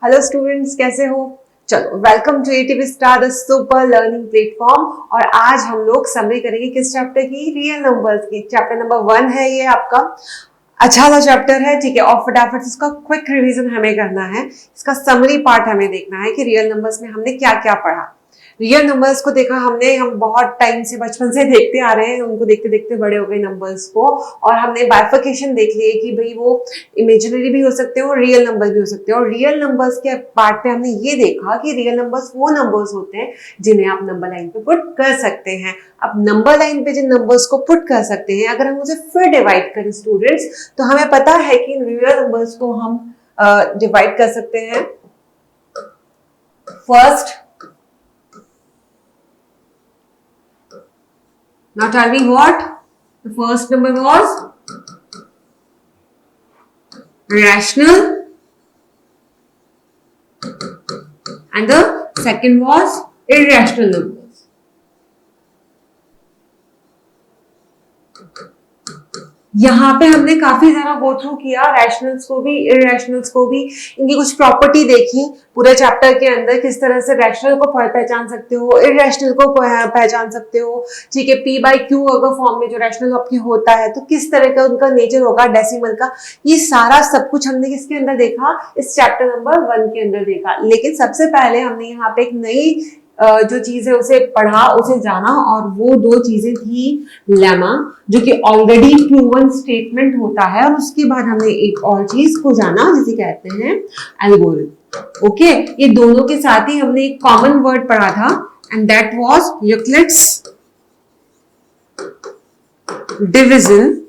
Hello students, कैसे हो? चलो, welcome to Ativ Star the super learning platform. और आज हम लोग समरी करेंगे किस चैप्टर की? रियल नंबर्स की। चैप्टर नंबर 1 है ये आपका। अच्छा सा चैप्टर है, ठीक है। और फटाफट इसका क्विक रिवीजन हमें करना है। इसका समरी पार्ट हमें देखना है कि रियल नंबर्स में हमने क्या क्या पढ़ा। रियल नंबर्स को देखा हमने, हम बहुत टाइम से बचपन से देखते आ रहे हैं, उनको देखते देखते बड़े हो गए नंबर्स को। और हमने बाइफिकेशन देख ली है कि भाई वो इमेजिनरी भी हो सकते हैं और रियल नंबर्स भी हो सकते हैं। और रियल नंबर्स के पार्ट पे हमने ये देखा कि रियल नंबर्स वो नंबर्स होते हैं जिन्हें आप नंबर लाइन पे पुट कर सकते हैं। अब नंबर लाइन पे जिन नंबर्स को पुट कर सकते हैं, अगर हम उसे फिर डिवाइड करें स्टूडेंट्स, तो हमें पता है कि इन रियल नंबर्स को हम डिवाइड कर सकते हैं। First, now tell me what the first number was? Rational, and the second was irrational numbers. यहाँ पे हमने काफी ज्यादा गो थ्रू किया, रैशनल्स को भी इरैशनल्स को भी, इनकी कुछ प्रॉपर्टी देखी पूरे चैप्टर के अंदर। किस तरह से रैशनल को पहचान सकते हो, इरैशनल को पहचान सकते हो, ठीक है। P by Q अगर फॉर्म में जो रैशनल आपके होता है तो किस तरह का उनका नेचर होगा, डेसिमल का। ये सारा सब कुछ हमने किसके अंदर देखा? इस चैप्टर नंबर 1 के अंदर देखा। लेकिन सबसे पहले हमने यहाँ पे एक नई जो चीज है उसे पढ़ा, उसे जाना, और वो दो चीजें थी लेमा, जो कि ऑलरेडी प्रूवन स्टेटमेंट होता है, और उसके बाद हमने एक और चीज को जाना जिसे कहते हैं एल्गोरिथम। ओके, ये दोनों के साथ ही हमने एक कॉमन वर्ड पढ़ा था, and that was Euclid's division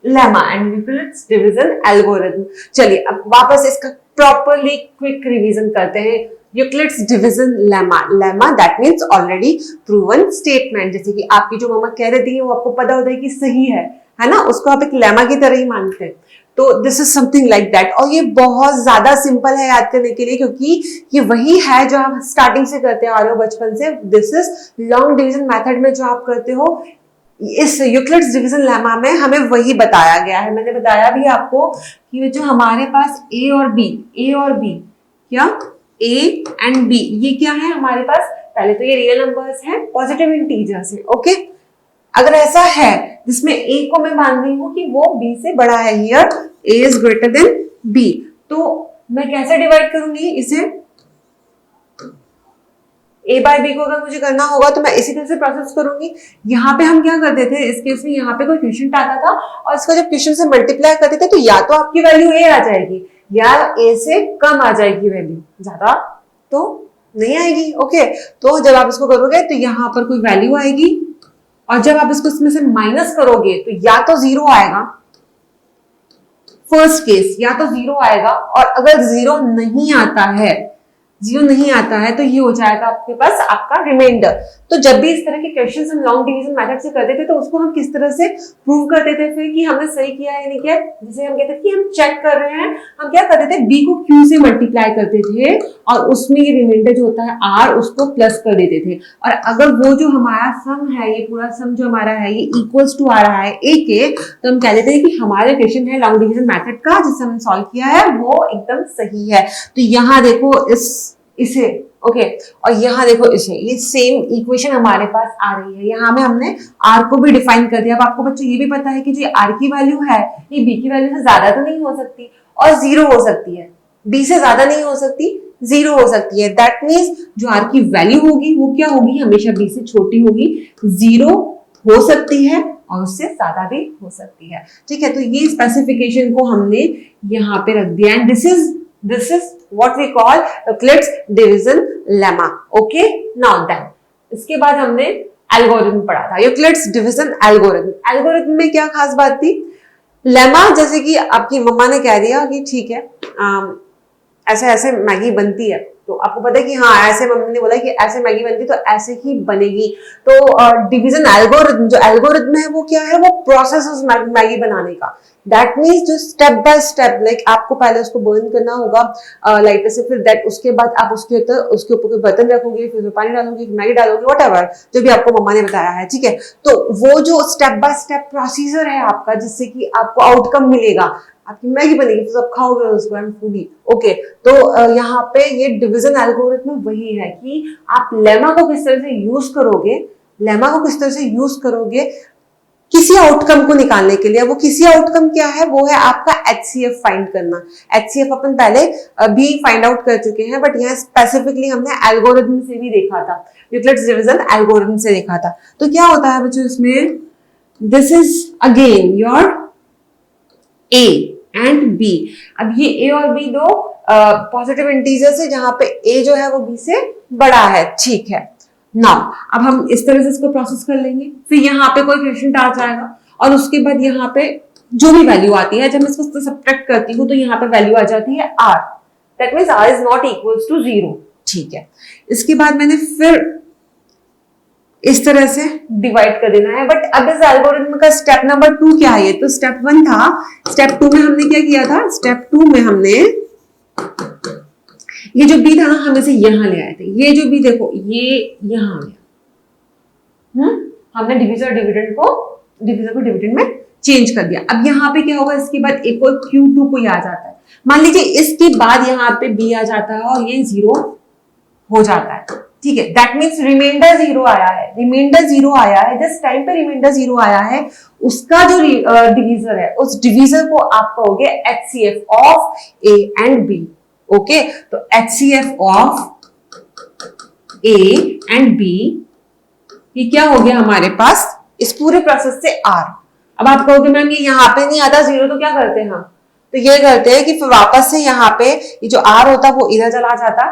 lemma and Euclid's division algorithm. चलिए अब वापस इसका प्रॉपरली क्विक रिवीजन करते हैं। Euclid's division lemma, lemma that means already proven statement. जैसे कि आपकी जो मम्मा कह देती है वो आपको पता होता है कि सही है ना, उसको आप एक लेमा की तरह ही मानते हैं। तो this is something like that. और ये बहुत ज्यादा सिंपल है याद करने के लिए, क्योंकि ये वही है जो आप स्टार्टिंग से करते आ रहे हो बचपन से। This is long division method में जो आप करते हो, इस यूक्लिड्स डिवीजन लेमा में हमें वही बताया गया है। मैंने बताया भी आपको कि जो हमारे पास ए और बी क्या, ए एंड बी, ये क्या है हमारे पास? पहले तो ये रियल नंबर्स हैं पॉजिटिव इंटीजर्स है। ओके, अगर ऐसा है जिसमें ए को मैं मान रही हूं कि वो बी से बड़ा है, here A is greater than B, तो मैं कैसे डिवाइड करूंगी इसे? ए बाय बी को अगर मुझे करना होगा तो मैं इसी तरह से प्रोसेस करूंगी। यहाँ पे हम क्या करते थे इस केस में, यहाँ पे कोई क्वेश्चन आता था और इसका जब क्वेश्चन से मल्टीप्लाई करते थे तो या तो आपकी वैल्यू ए आ जाएगी या ए से कम आ जाएगी वैल्यू, ज्यादा तो नहीं आएगी। ओके, तो जब आप इसको करोगे तो यहाँ पर कोई वैल्यू आएगी, और जब आप इसको इसमें से माइनस करोगे तो या तो जीरो आएगा, फर्स्ट केस या तो जीरो आएगा, और अगर जीरो नहीं आता है तो ये हो जाएगा आपके पास आपका रिमाइंडर। तो जब भी इस तरह के क्वेश्चंस हम लॉन्ग डिवीजन मेथड से करते थे तो उसको हम किस तरह से प्रूव करते थे फिर कि हमने सही किया है या नहीं किया? जिसे हम कहते थे कि हम चेक कर रहे हैं, हम क्या करते थे, बी को क्यू से मल्टीप्लाई करते थे और उसमें ये रिमाइंडर जो होता है आर, उसको प्लस कर देते थे। और अगर वो जो हमारा सम है, ये पूरा सम जो हमारा है, ये इक्वल्स टू आ रहा है ए के, तो हम कह देते हैं कि हमारा क्वेश्चन है लॉन्ग डिवीजन मेथड का जिसे हमने सॉल्व किया है वो एकदम सही है। तो यहाँ देखो इसे ओके, और यहाँ देखो इसे, ये सेम इक्वेशन हमारे पास आ रही है। यहाँ में हमने आर को भी डिफाइन कर दिया। अब आपको बच्चों ये भी पता है कि जो आर की वैल्यू है ये बी की वैल्यू से ज्यादा तो नहीं हो सकती, और जीरो हो सकती है, बी से ज्यादा नहीं हो सकती, जीरो हो सकती है। दैट मीन्स जो आर की वैल्यू होगी वो क्या होगी, हमेशा बी से छोटी होगी, जीरो हो सकती है और उससे ज्यादा भी हो सकती है। ठीक है, तो ये स्पेसिफिकेशन को हमने यहाँ पे रख दिया, and this is what we call Euclid's division lemma. Okay, now then इसके बाद हमने एल्गोरिथम पढ़ा था, यूक्लिड्स डिवीजन एल्गोरिथम। एल्गोरिथम में क्या खास बात थी? लेमा, जैसे कि आपकी मम्मा ने कह दिया कि ठीक है ऐसे ऐसे मैगी बनती है, तो आपको पता है कि हाँ ऐसे, मम्मी ने बोला कि ऐसे मैगी बनती तो ऐसे ही बनेगी। तो डिवीजन एल्गोरिथम, जो एल्गोरिथम है वो क्या है, वो प्रोसेस उस मैगी बनाने का। दैट मीन्स जो स्टेप बाय स्टेप, लाइक आपको पहले उसको बर्न करना होगा लाइटर से, फिर दैट उसके बाद आप उसके ऊपर कोई बर्तन रखोगे, फिर पानी डालोगे, फिर मैगी डालोगे, व्हाटएवर जो भी आपको मम्मा ने बताया है। ठीक है, तो वो जो स्टेप बाय स्टेप प्रोसीजर है आपका, जिससे कि आपको आउटकम मिलेगा, आपकी मैगी बनेगी तो सब खाओगे उसको, एंड फूडी। ओके, तो यहाँ पे ये डिवीजन एल्गोरिथम वही है कि आप लेमा को किस तरह से यूज करोगे, लेमा को किस तरह से यूज करोगे किसी आउटकम को निकालने के लिए। वो किसी आउटकम क्या है, वो है आपका HCF फाइंड करना। HCF अपन पहले भी फाइंड आउट कर चुके हैं, बट यहाँ स्पेसिफिकली हमने एल्गोरिथम से भी देखा था, यूक्लिड्स डिवीजन एल्गोरिथम से देखा था। तो क्या होता है बच्चों इसमें, this is again your A and B। अब ये A और B दो पॉजिटिव इंटीजर्स है जहां पे A जो है वो B से बड़ा है, ठीक है। नाउ अब हम इस तरह से इसको प्रोसेस कर लेंगे, फिर यहाँ पे कोई क्वेश्चन आ जाएगा और उसके बाद यहाँ पे जो भी वैल्यू आती है, जब मैं इसको सब्ट्रैक्ट करती हूँ तो यहाँ पे वैल्यू आ जाती है R, that means R is not equals to 0, ठीक है। इसके बाद मैंने फिर इस तरह से डिवाइड कर देना है। बट अब इस एल्गोरिथम का स्टेप नंबर 2 क्या है, तो स्टेप 1 था, स्टेप 2 में हमने क्या किया था, स्टेप 2 में हमने ये जो B था ना, हम इसे यहां ले आए थे। ये जो B देखो ये यहां आ गया, हमने डिविजर को डिविडेंड में चेंज कर दिया। अब यहाँ पे क्या होगा, इसके बाद एक और Q2 कोई आ जाता है, मान लीजिए इसके बाद यहाँ पे B आ जाता है और ये 0 हो जाता है, ठीक है। दैट मीन्स रिमाइंडर 0 आया है, रिमाइंडर 0 आया है, जिस टाइम पे रिमाइंडर 0 आया है उसका जो डिवीजर है, उस डिवीजर को आप कहोगे HCF of A and B। Okay, तो HCF of A and B, ये क्या हो गया हमारे पास इस पूरे प्रोसेस से R। अब आप कहोगे मैम ये यहाँ पे नहीं आता 0, तो क्या करते हैं हम, तो ये करते हैं कि फिर वापस से यहाँ पे ये जो R होता वो इधर चला जाता,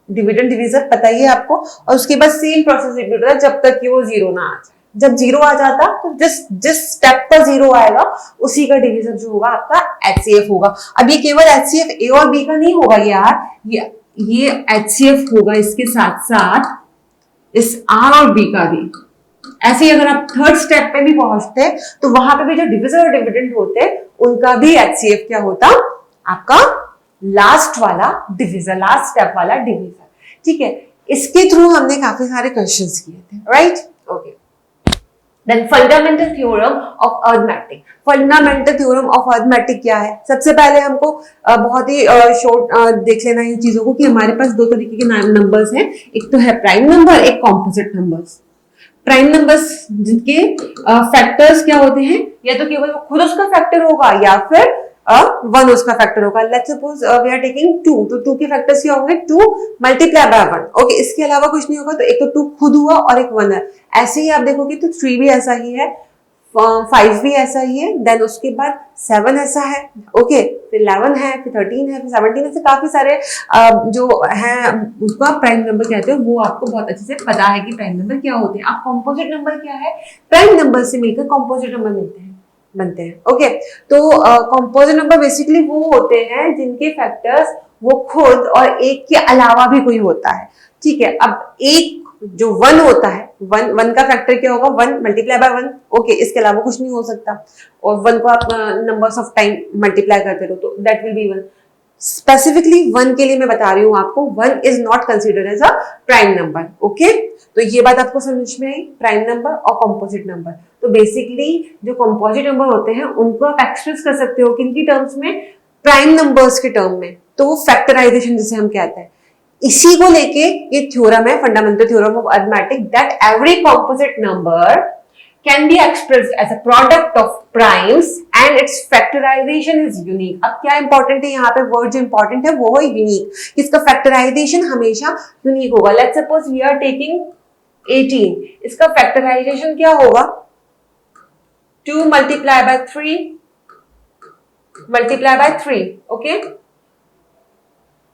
डिविडेंड डिवीजर पता ही है आपको, और उसके बाद सेम प्रोसेस रिपीट होता है जब तक कि वो 0 ना आ जाए। जब 0 आ जाता तो जिस स्टेप पर 0 आएगा उसी का डिवीजर जो होगा आपका HCF होगा। अब ये केवल HCF A और B का नहीं होगा यार, ये HCF होगा इसके साथ साथ इस R और B का भी। ऐसे ही अगर आप थर्ड स्टेप पे भी पहुंचते तो वहां पे भी जो डिविजर और डिविडेंड होते उनका भी HCF क्या होता, आपका लास्ट वाला डिविजर, लास्ट स्टेप वाला डिविजर, ठीक है। इसके थ्रू हमने काफी सारे क्वेश्चंस किए थे, right, okay. Then fundamental theorem of arithmetic. Fundamental theorem of arithmetic क्या है, सबसे पहले हमको बहुत ही शॉर्ट देख लेना है चीजों को कि हमारे पास दो तरीके के नंबर्स हैं, एक तो है प्राइम नंबर, एक कॉम्पोजिट नंबर्स। प्राइम नंबर्स जिनके फैक्टर्स क्या होते हैं, या तो केवल खुद उसका फैक्टर होगा या फिर 1 उसका फैक्टर होगा। Let's suppose we are taking 2, तो 2 के फैक्टर्स क्या होंगे, 2 मल्टीप्लाई बाय 1, ओके। इसके अलावा कुछ नहीं होगा, तो एक तो 2 खुद हुआ और एक 1 है। ऐसे ही आप देखोगे तो 3 भी ऐसा ही है, 5 भी ऐसा ही है, देन उसके बाद 7 ऐसा है, ओके, फिर 11 है, फिर 13 है, फिर 17 ऐसे काफी सारे जो है उसको आप प्राइम नंबर कहते हो। वो आपको बहुत अच्छे से पता है कि प्राइम नंबर क्या होते हैं। आप कॉम्पोजिट नंबर क्या है, प्राइम नंबर से मिलकर कॉम्पोजिट नंबर बनते हैं, ओके। तो कॉम्पोजिट नंबर बेसिकली वो होते हैं जिनके फैक्टर्स वो खुद और एक के अलावा भी कोई होता है, ठीक है। अब एक जो 1 होता है, 1 का फैक्टर क्या होगा, 1 मल्टीप्लाई बाय 1, ओके, इसके अलावा कुछ नहीं हो सकता। और 1 को आप नंबर्स ऑफ टाइम मल्टीप्लाई करते रहो तो दैट विल बी 1। स्पेसिफिकली 1 के लिए मैं बता रही हूं आपको, 1 is not considered as a prime number, okay. तो ये बात आपको समझ में आई, प्राइम नंबर और कॉम्पोजिट नंबर। तो बेसिकली जो कॉम्पोजिट नंबर होते हैं उनको आप एक्सप्रेस कर सकते हो किनकी टर्म्स में, प्राइम नंबर्स के टर्म में, तो वो फैक्टराइजेशन जिसे हम कहते हैं। इसी को लेके ये थ्योरम है, fundamental theorem of arithmetic, that every composite number can be expressed as a product of primes and its factorization is unique। अब क्या इंपॉर्टेंट है यहाँ पे, वर्ड जो इंपॉर्टेंट है वो है यूनिक, इसका फैक्टराइजेशन हमेशा यूनिक होगा। Let's suppose we are taking 18, इसका फैक्टराइजेशन क्या होगा, 2 मल्टीप्लाई बाय 3 ओके।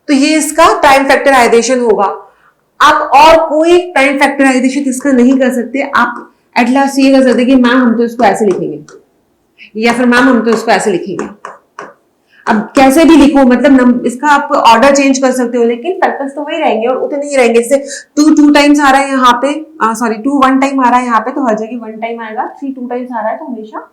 तो ये इसका प्राइम फैक्टराइजेशन होगा। आप और कोई प्राइम फैक्टराइजेशन इसका नहीं कर सकते। आप एट लास्ट ये कर सकते कि मैम हम तो इसको ऐसे लिखेंगे, या फिर मैम हम तो इसको ऐसे लिखेंगे। अब कैसे भी लिखो, मतलब इसका आप ऑर्डर चेंज कर सकते हो, लेकिन फैक्टर्स तो वही रहेंगे और उतने ही रहेंगे। जैसे 2 टाइम्स आ रहा है यहाँ पे, सॉरी 2 1 टाइम आ रहा है यहाँ पे, तो हर जगह 1 टाइम आएगा। 3 2 टाइम्स आ रहा है तो हमेशा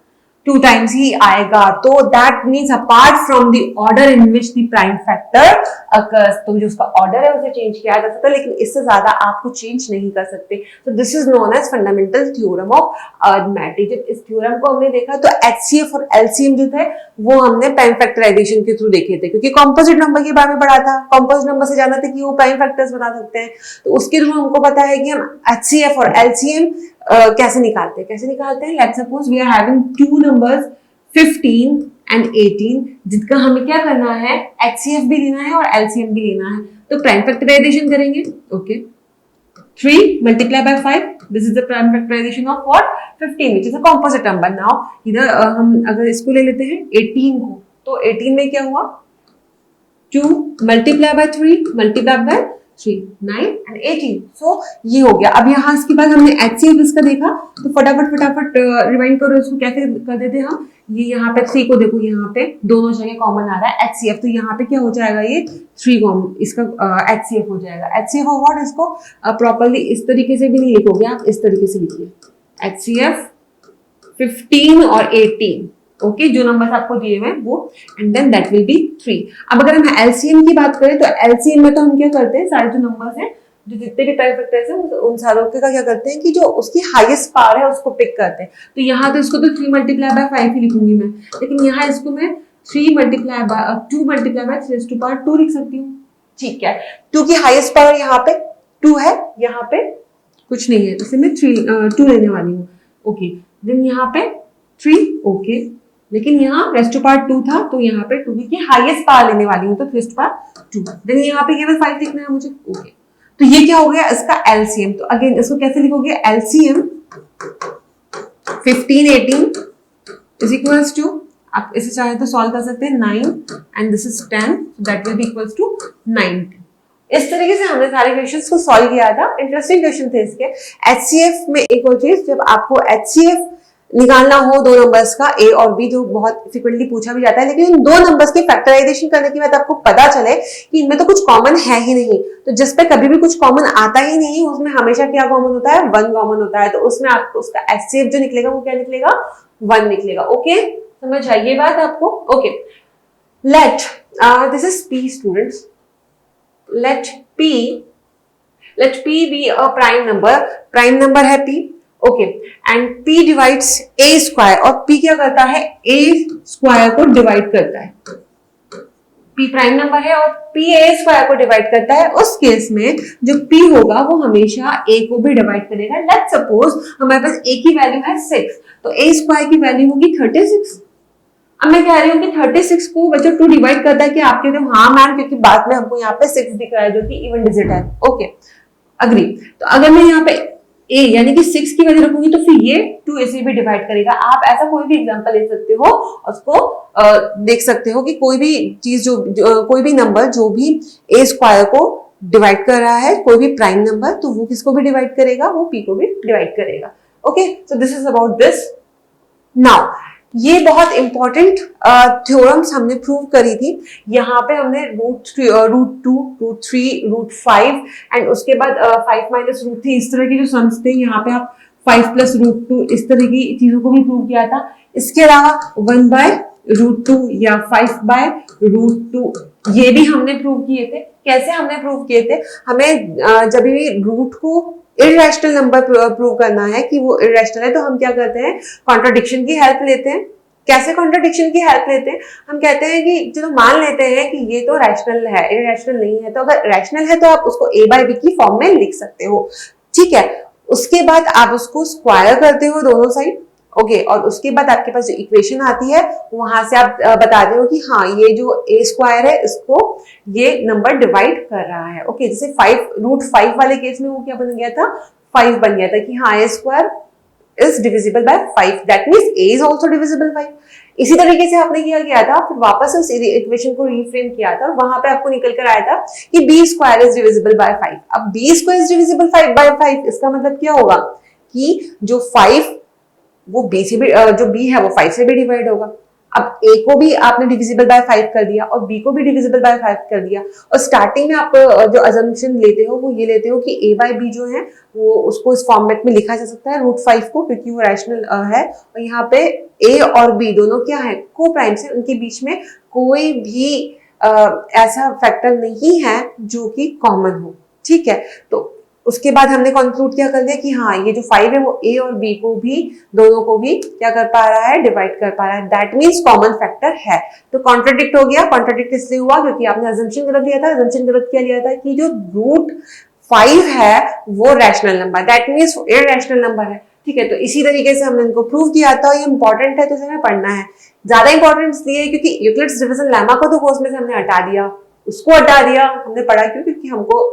2 टाइम्स ही आएगा। तो that means apart from the order in which the prime factor occurs, तो जो उसका ऑर्डर है उसे चेंज किया जा सकता है, लेकिन इससे ज्यादा आपको चेंज नहीं कर सकते। तो this is known as fundamental theorem of arithmetic. जब इस थ्योरम को हमने देखा तो HCF और LCM जो थे वो हमने प्राइम फैक्टराइजेशन के थ्रू देखे थे, क्योंकि कॉम्पोजिट नंबर के बारे में पढ़ा था, कॉम्पोजिट नंबर से जाना था कि वो प्राइम फैक्टर्स बता सकते हैं। तो उसके थ्रू हमको पता है कि हम HCF और LCM कैसे निकालते हैं। Let's suppose we are having two numbers 15 and 18, जिनका हमें क्या करना है, HCF भी लेना है और LCM भी लेना है। तो प्राइम फैक्टराइजेशन करेंगे। Okay, 3 multiplied by 5, this is the prime factorization of what, 15, which is a composite number. Now इधर हम अगर इसको ले लेते हैं 18 को, तो 18 में क्या हुआ, 2 multiplied by 3 multiplied by 3, 9 and 18. So ये हो गया। अब यहाँ इसके बाद हमने HCF इसका देखा, तो फटाफट रिवाइंड करो इसको, कैसे कर देते हैं हम। ये यहाँ पे 3 को देखो, यहाँ पे दोनों जगह कॉमन आ रहा है HCF, तो यहाँ पे क्या हो जाएगा, ये 3 कॉमन, इसका HCF हो जाएगा। HCF ऑफ व्हाट, इसको प्रॉपर्ली इस तरीके से भी नहीं लिखोगे आप, इस तरीके से लिखिए, HCF 15 और 18। ओके, जो नंबर्स आपको दिए हुए हैं वो, and then that will be 3। अब अगर हम LCM की बात करें तो LCM में तो हम क्या करते हैं, सारे जो नंबर्स हैं, जो जितने भी प्राइम फैक्टर्स हैं, उन सारों का क्या करते हैं कि जो उसकी हाईएस्ट पावर है उसको पिक करते हैं। तो यहाँ तो इसको तो 3 multiplied by 5 ही लिखूंगी मैं, लेकिन यहाँ इसको मैं 2 multiplied by 3 लिख सकती हूँ। ठीक है, 2 की हाईएस्ट पावर यहाँ पे 2 है, यहाँ पे कुछ नहीं है, इसे मैं 2 लेने वाली हूँ। ओके, देन यहाँ पे 3, ओके, लेकिन यहाँ रेस्ट टू पावर 2 था, तो यहाँ पे 2 की हाईएस्ट पावर लेने वाली हूँ, तो रेस्ट टू पावर 2। देन यहाँ पे केवल 5 लिखना है मुझे। ओके, तो ये क्या हो गया, इसका LCM। तो अगेन इसको कैसे लिखोगे, LCM 15 18 इज इक्वल्स टू, आप इसे चाहे तो सॉल्व कर सकते हैं, 9 and this is 10, that will be equals to 90। इस तरीके से हमने सारे क्वेश्चंस को सॉल्व किया था। इंटरेस्टिंग क्वेश्चन थे इसके। HCF में एक और चीज, जब आपको HCF निकालना हो दो नंबर्स का A और B, जो बहुत फ्रिक्वेंटली पूछा भी जाता है, लेकिन इन दो नंबर्स की फैक्टराइजेशन करने के बाद आपको पता चले कि इनमें तो कुछ कॉमन है ही नहीं, तो जिस पे कभी भी कुछ कॉमन आता ही नहीं, उसमें हमेशा क्या कॉमन होता है, 1 कॉमन होता है। तो उसमें आपको उसका HCF जो निकलेगा वो क्या निकलेगा, 1 निकलेगा। ओके, समझ आई ये बात आपको। Okay, let this is P students, let P be a prime number है P। Okay, and P divides A square, और P क्या करता है, A स्क्वायर को डिवाइड करता है। P प्राइम नंबर है और P A स्क्वायर को डिवाइड करता है। उस केस में जो P होगा वो हमेशा A को भी डिवाइड करेगा। लेट्स सपोज हमारे पास A की वैल्यू है 6, तो A स्क्वायर की वैल्यू होगी 36। अब मैं कह रही हूँ कि 36 को बच्चों 2 डिवाइड करता है, कि आप कहते हो हाँ मैम, क्योंकि बाद में हमको यहाँ पे 6 दिख रहा है जो कि इवन डिजिट है। Okay, agree. तो अगर मैं यहाँ पे A यानी कि 6 की वैल्यू रखूंगी तो फिर ये 2 ऐसे भी डिवाइड करेगा। आप ऐसा कोई भी एग्जांपल ले सकते हो, उसको देख सकते हो कि कोई भी चीज कोई भी नंबर जो भी A स्क्वायर को डिवाइड कर रहा है, कोई भी प्राइम नंबर, तो वो किसको भी डिवाइड करेगा, वो P को भी डिवाइड करेगा। Okay, so this is about this. Now ये बहुत इंपॉर्टेंट थ्योरम्स हमने प्रूव करी थी। यहाँ पे हमने रूट 2, रूट 3, रूट 5 एंड उसके बाद 5 माइनस रूट 3, इस तरह की जो सम्स थे, यहाँ पे आप 5 प्लस रूट 2 इस तरह की चीजों को भी प्रूव किया था। इसके अलावा 1 बाय रूट 2 या 5 बाय रूट 2 ये भी हमने प्रूव किए थे। कैसे हमने प्रूव किए थे, हमें जब भी रूट को इररेशनल नंबर प्रूव करना है कि वो इररेशनल है, तो हम क्या करते हैं, कॉन्ट्राडिक्शन की हेल्प लेते हैं। कैसे कॉन्ट्राडिक्शन की हेल्प लेते हैं, हम कहते हैं कि चलो मान लेते हैं कि ये तो रैशनल है, इररेशनल नहीं है, तो अगर रैशनल है तो आप उसको A बाय B की फॉर्म में लिख सकते हो। ठीक है, उसके बाद आप उसको स्क्वायर करते हो दोनों साइड। ओके, और उसके बाद आपके पास जो इक्वेशन आती है वहां से आप बताते हो कि हाँ ये जो A स्क्वायर है इसको ये नंबर डिवाइड कर रहा है। ओके, जैसे 5 रूट 5 वाले केस में वो क्या बन गया था, 5 बन गया था कि हाँ A square is divisible by 5, that means A is also divisible by. इसी तरीके से आपने क्या किया था, फिर वापस उस इक्वेशन को रीफ्रेम किया था, वहां पे आपको निकल कर आया था कि B square is divisible by 5। अब B square is divisible by 5, इसका मतलब क्या होगा कि जो 5 वो B से भी, जो B है वो 5 से भी डिवाइड होगा। अब ए को भी आपने डिविजिबल बाय 5 कर दिया और बी को भी डिविजिबल बाय 5 कर दिया, और स्टार्टिंग में आप जो अजम्पशन लेते हो वो ये लेते हो कि ए बाय बी जो है वो उसको इस फॉर्मेट में लिखा जा सकता है √5 को, क्योंकि वो रैशनल है, और यहाँ पे ए और बी दोनों क्या है, को प्राइम्स है, उनके बीच में कोई भी ऐसा फैक्टर नहीं है जो कि कॉमन हो, ठीक है। तो उसके बाद हमने कंक्लूड क्या कर लिया कि हाँ ये जो 5 है वो ए और बी को भी, दोनों को भी क्या कर पा रहा है, डिवाइड कर पा रहा है, दैट मीन्स कॉमन फैक्टर है। तो कॉन्ट्राडिक्ट हो गया, कॉन्ट्राडिक्ट इसलिए हुआ क्योंकि आपने अजम्पशन गलत लिया था, अजम्पशन गलत क्या लिया था कि जो √5 है वो rational number, that means irrational number है, ठीक है। तो इसी तरीके से हमने इनको प्रूव किया था, ये इंपॉर्टेंट है तो इसे हमें पढ़ना है। ज्यादा इंपॉर्टेंट इसलिए क्योंकि यूक्लिड्स डिवीजन लेमा को तो कोर्स में से हमने हटा दिया, उसको हटा दिया हमने, पढ़ा क्यों, क्योंकि हमको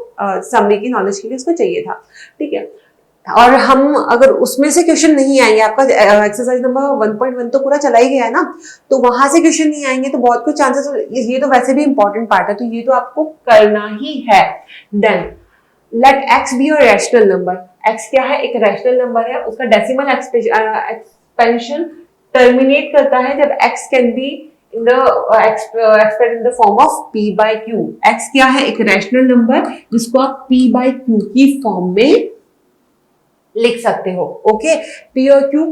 समरी की नॉलेज के लिए उसको चाहिए था, ठीक है। और हम अगर उसमें से क्वेश्चन नहीं आएंगे, आपका एक्सरसाइज नंबर 1.1 तो पूरा चला ही गया है ना, तो वहां से क्वेश्चन नहीं आएंगे तो बहुत कुछ चांसेस, ये तो वैसे भी इंपॉर्टेंट पार्ट है तो ये तो आपको करना ही है। देन लेट x बी और रैशनल नंबर, x क्या है, एक रैशनल नंबर है, उसका डेसिमल एक्सपेंशन टर्मिनेट करता है जब x can be in the express in the form of p by q। x क्या है, एक रैशनल नंबर जिसको आप p बाय q की फॉर्म में लिख सकते हो, ओके। p और q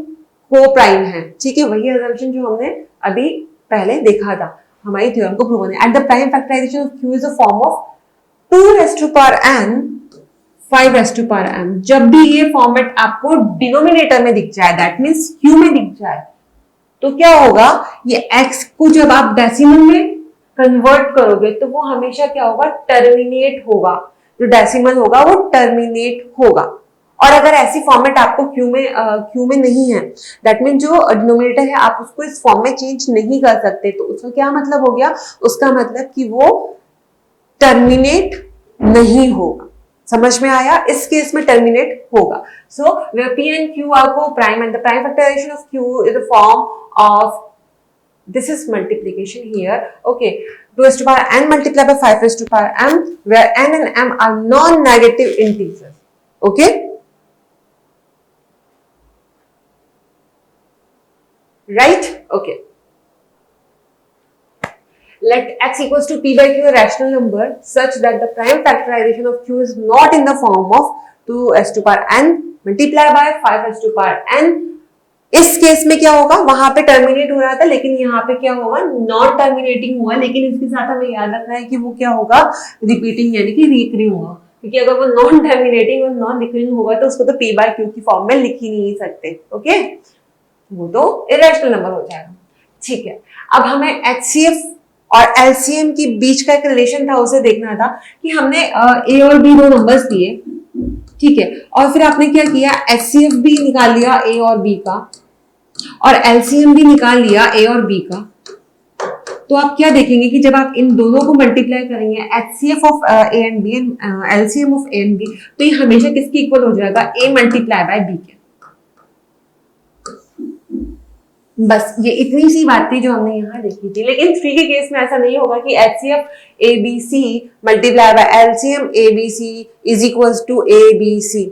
को प्राइम है, ठीक है, वही असम्पशन जो हमने अभी पहले देखा था, हमारी थ्योरम को प्रूव होने। At the prime factorization of q is a form of 2n 5n, जब भी ये फॉर्मेट आपको डिनोमिनेटर में दिख जाए, दैट मीन्स q में दिख जाए, तो क्या होगा, ये x को जब आप डेसिमल में कन्वर्ट करोगे तो वो हमेशा क्या होगा, टर्मिनेट होगा, जो डेसिमल होगा वो टर्मिनेट होगा। और अगर ऐसी फॉर्मेट आपको क्यू में नहीं है, दैट मीन जो डिनोमिनेटर है आप उसको इस फॉर्म में चेंज नहीं कर सकते, तो उसका क्या मतलब हो गया, उसका मतलब कि वो टर्मिनेट नहीं होगा। समझ में आया, इस केस में टर्मिनेट होगा। सो p and q are co-prime and the prime factorization of q is the form of, this is multiplication here, okay, 2 raised to power n multiplied by 5 raised to power m, where n and m are non-negative integers, okay. Right, okay. Let x equals to p by q a rational number such that the prime factorization of q is not in the form of 2s to power n multiplied by 5s to power n। इस case में क्या होगा, वहां पे terminate हो रहा था लेकिन यहाँ पे क्या होगा, नॉन टर्मिनेटिंग हुआ, लेकिन इसके साथ हमें याद रखना है कि वो क्या होगा, रिपीटिंग यानी कि रिकरिंग होगा, क्योंकि अगर वो नॉन टर्मिनेटिंग और नॉन रिकरिंग होगा तो उसको तो p by q की फॉर्म में लिख ही नहीं सकते, ओके, वो तो इरेशनल नंबर हो जाएगा, ठीक है। अब हमें HCF और LCM के बीच का एक रिलेशन था, उसे देखना था कि हमने A और B दो नंबर्स दिए, ठीक है, और फिर आपने क्या किया, HCF भी निकाल लिया A और B का, और LCM भी निकाल लिया A और B का। तो आप क्या देखेंगे कि जब आप इन दोनों को मल्टीप्लाई करेंगे, HCF of A and B and LCM of A and B, तो ये हमेशा किसके इक्वल हो जाएगा, A मल्टीप्लाई बाय B के। बस ये इतनी सी बात थी जो हमने यहाँ देखी थी, लेकिन 3 के केस में ऐसा नहीं होगा कि HCF ABC multiply by LCM ABC is equals to ABC,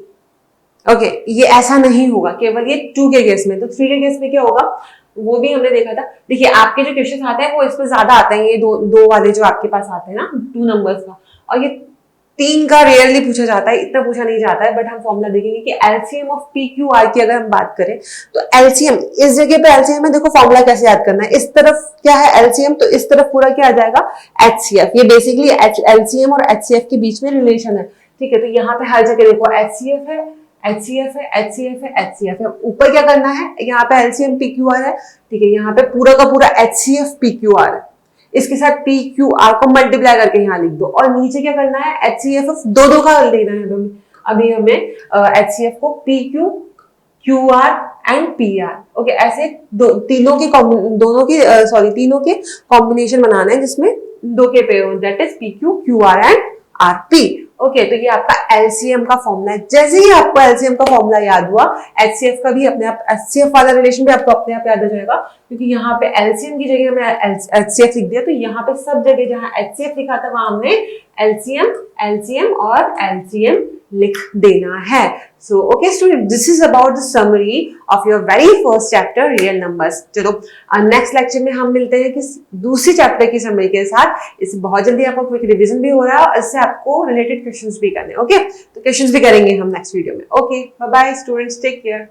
okay, ये ऐसा नहीं होगा, केवल ये 2 के केस में। तो 3 के केस में क्या होगा, वो भी हमने देखा था। देखिए आपके जो क्वेश्चन आते हैं वो इस पर ज्यादा आते हैं, ये दो वाले जो आपके पास आते हैं ना 2 नंबर्स का, और ये 3 का रेयरली पूछा जाता है, इतना पूछा नहीं जाता है, बट हम फॉर्मूला देखेंगे कि एलसीएम ऑफ PQR की अगर हम बात करें तो एलसीएम, इस जगह पे एलसीएम है, देखो फॉर्मूला कैसे याद करना है, इस तरफ क्या है एलसीएम, तो इस तरफ पूरा क्या आ जाएगा HCF, ये बेसिकली एलसीएम और HCF के बीच में रिलेशन है, ठीक है। तो यहाँ पे हर जगह देखो HCF है, HCF है, HCF है, HCF है, ऊपर क्या करना है, यहाँ पे LCM PQR है, ठीक है, यहाँ पे पूरा का पूरा HCF PQR है, इसके साथ PQR को मल्टीप्लाई करके यहाँ लिख दो, और नीचे क्या करना है, HCF दो का लेना है हमें, अभी हमें HCF को PQ QR and PR, okay, ऐसे तीनों के कॉम्बिनेशन बनाना है जिसमें 2 के पेयर हो, that is PQ QR and RP, okay. तो ये आपका LCM का फॉर्मूला है। जैसे ही आपको LCM का फॉर्मूला याद हुआ, HCF का भी अपने आप, HCF वाला रिलेशन भी आपको अपने आप याद हो जाएगा, क्योंकि यहाँ पे LCM की जगह हमने HCF लिख दिया, तो यहाँ पे सब जगह जहाँ HCF लिखा था वहां हमने LCM और LCM लिख देना है। So okay student, this is about the summary of your very first chapter real numbers. चलो नेक्स्ट लेक्चर में हम मिलते हैं कि दूसरी चैप्टर की समरी के साथ। इससे बहुत जल्दी आपको क्विक रिवीजन भी हो रहा है और इससे आपको रिलेटेड क्वेश्चंस भी करने। ओके, तो क्वेश्चंस भी करेंगे हम नेक्स्ट वीडियो में। Okay, bye bye students, take care.